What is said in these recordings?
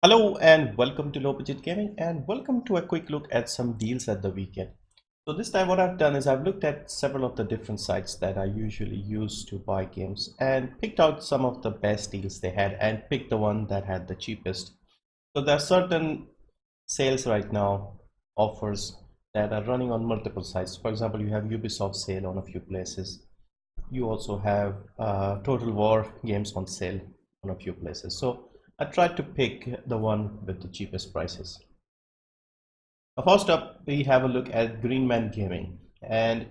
Hello and welcome to Low Budget Gaming, and welcome to a quick look at some deals at the weekend. So this time what I've done is I've looked at several of the different sites that I usually use to buy games and picked out some of the best deals they had and picked the one that had the cheapest. So there are certain sales right now, offers that are running on multiple sites. For example, you have Ubisoft sale on a few places. You also have Total War games on sale on a few places. So I tried to pick the one with the cheapest prices. First up, we have a look at Greenman Gaming, and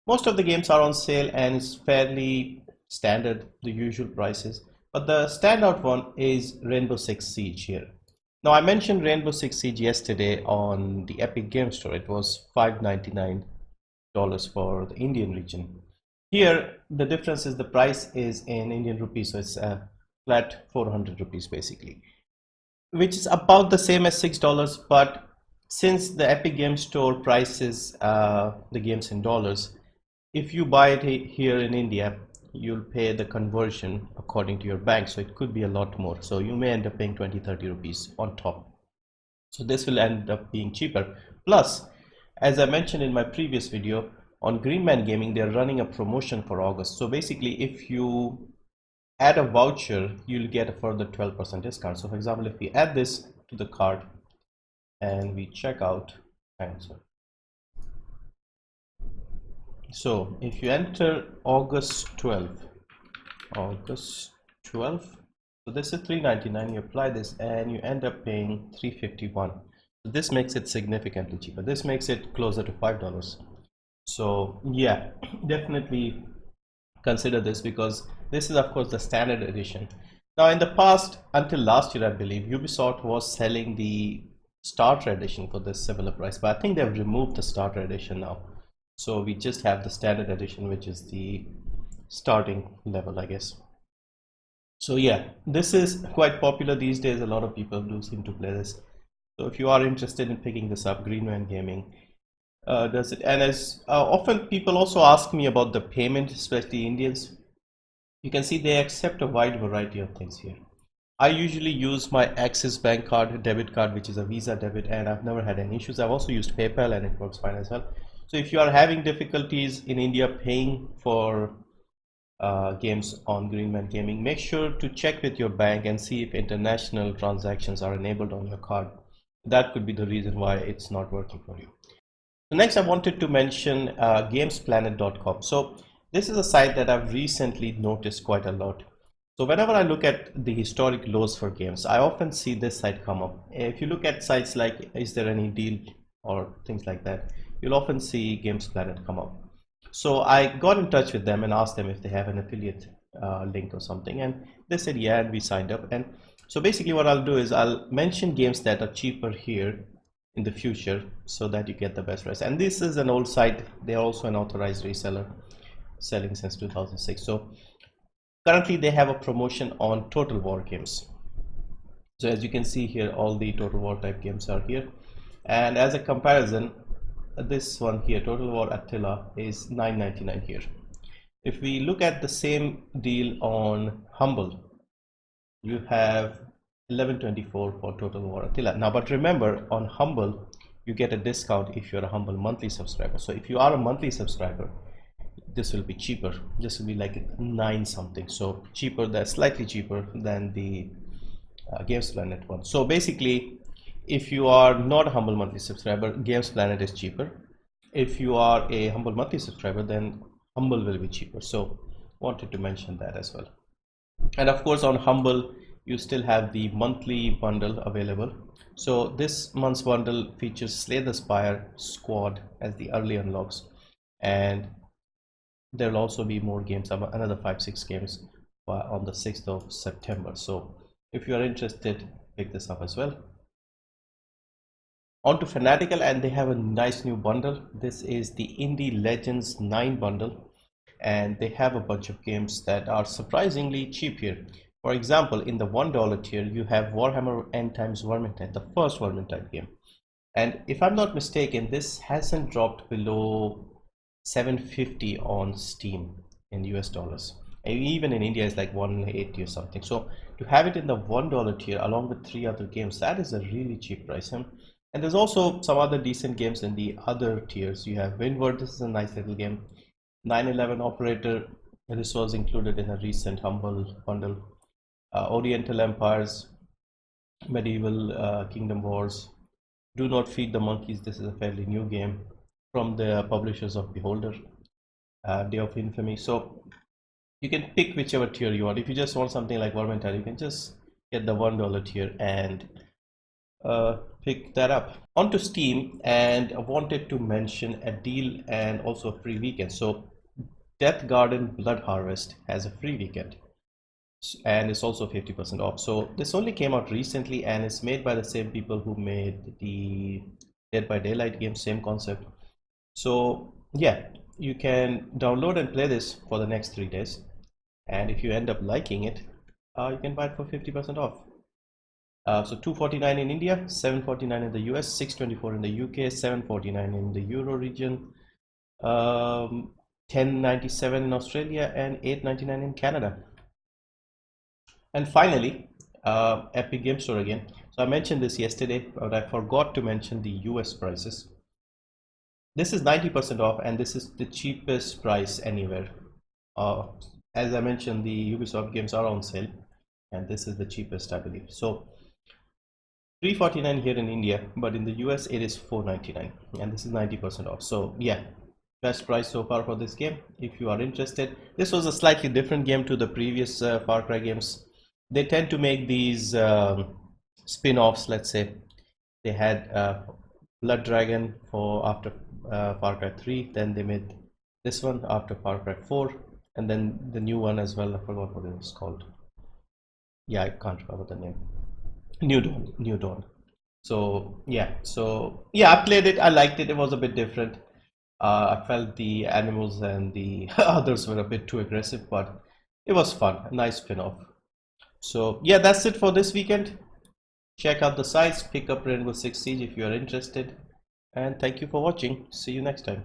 most of the games are on sale and it's fairly standard, the usual prices. But the standout one is Rainbow Six Siege here. Now I mentioned Rainbow Six Siege yesterday on the Epic Game Store. It was $599 for the Indian region. Here the difference is the price is in Indian rupees, so it's a flat 400 rupees basically, which is about the same as $6. But since the Epic Game Store prices the games in dollars, if you buy it here in India, you'll pay the conversion according to your bank, so it could be a lot more. So you may end up paying 20-30 rupees on top. So this will end up being cheaper. Plus, as I mentioned in my previous video, on Greenman Gaming they're running a promotion for August. So basically, if you add a voucher, you'll get a further 12% discount. So for example, if we add this to the cart and we check out, so if you enter August 12th, so this is $399, you apply this and you end up paying $351. So this makes it significantly cheaper. This makes it closer to $5. So yeah, definitely consider this, because this is of course the standard edition. Now in the past, until last year I believe, Ubisoft was selling the starter edition for this similar price, but I think they've removed the starter edition now. So we just have the standard edition, which is the starting level, I guess. So yeah, this is quite popular these days. A lot of people do seem to play this. So if you are interested in picking this up, Greenman Gaming does it. And as often people also ask me about the payment, especially Indians. You can see they accept a wide variety of things here. I usually use my Axis Bank card, debit card, which is a Visa debit, and I've never had any issues. I've also used PayPal and it works fine as well. So if you are having difficulties in India paying for games on Greenman Gaming, make sure to check with your bank and see if international transactions are enabled on your card. That could be the reason why it's not working for you. So next I wanted to mention Gamesplanet.com. So this is a site that I've recently noticed quite a lot. So whenever I look at the historic lows for games, I often see this site come up. If you look at sites like is there any deal or things like that, you'll often see Gamesplanet come up. So I got in touch with them and asked them if they have an affiliate link or something, and they said yeah, and we signed up. And so basically what I'll do is I'll mention games that are cheaper here in the future so that you get the best price. And this is an old site. They are also an authorized reseller, selling since 2006. So currently they have a promotion on Total War games. So as you can see here, all the Total War type games are here, and as a comparison, this one here, Total War Attila, is $9.99 here. If we look at the same deal on Humble, you have $11.24 for Total War Attila. Now, but remember, on Humble, you get a discount if you're a Humble monthly subscriber. So if you are a monthly subscriber, this will be cheaper. This will be like 9 something. So cheaper, that's slightly cheaper than the Gamesplanet one. So basically, if you are not a Humble monthly subscriber, Gamesplanet is cheaper. If you are a Humble monthly subscriber, then Humble will be cheaper. So wanted to mention that as well. And of course on Humble you still have the monthly bundle available. So this month's bundle features Slay the Spire Squad as the early unlocks, and there will also be more games, another 5-6 games on the 6th of September. So if you are interested, pick this up as well. On to Fanatical, and they have a nice new bundle. This is the Indie Legends 9 bundle, and they have a bunch of games that are surprisingly cheap here. For example, in the $1 tier, you have Warhammer End Times Vermintide, the first Vermintide game. And if I'm not mistaken, this hasn't dropped below $750 on Steam in US dollars. And even in India it's like 180 or something. So to have it in the $1 tier along with 3 other games, that is a really cheap price. And there's also some other decent games in the other tiers. You have Windward, this is a nice little game. 9/11 Operator, this was included in a recent Humble bundle. Oriental Empires, Medieval Kingdom Wars, Do Not Feed the Monkeys, this is a fairly new game from the publishers of Beholder, Day of Infamy. So you can pick whichever tier you want. If you just want something like Vermintide, you can just get the $1 tier and pick that up. Onto Steam, and I wanted to mention a deal and also a free weekend. So Death Garden Blood Harvest has a free weekend and it's also 50% off. So this only came out recently and it's made by the same people who made the Dead by Daylight game, same concept. So yeah, you can download and play this for the next 3 days, and if you end up liking it, you can buy it for 50% off. So $249 in India, $749 in the US, $624 in the UK, $749 in the Euro region, $10.97 in Australia, and $8.99 in Canada. And finally, Epic Game Store again. So I mentioned this yesterday, but I forgot to mention the US prices. This is 90% off, and this is the cheapest price anywhere. As I mentioned, the Ubisoft games are on sale, and this is the cheapest, I believe. So $349 here in India, but in the US it is $499, and this is 90% off. So yeah, best price so far for this game. If you are interested, this was a slightly different game to the previous Far Cry games. They tend to make these spin-offs. Let's say they had Blood Dragon for after Far Cry 3, then they made this one after Far Cry 4, and then the new one as well. I forgot what it was called. Yeah, I can't remember the name. New Dawn. So yeah, I played it. I liked it. It was a bit different. I felt the animals and the others were a bit too aggressive, but it was fun. A nice spin-off. So yeah, that's it for this weekend. Check out the sites, pick up Rainbow Six Siege if you are interested, and thank you for watching. See you next time.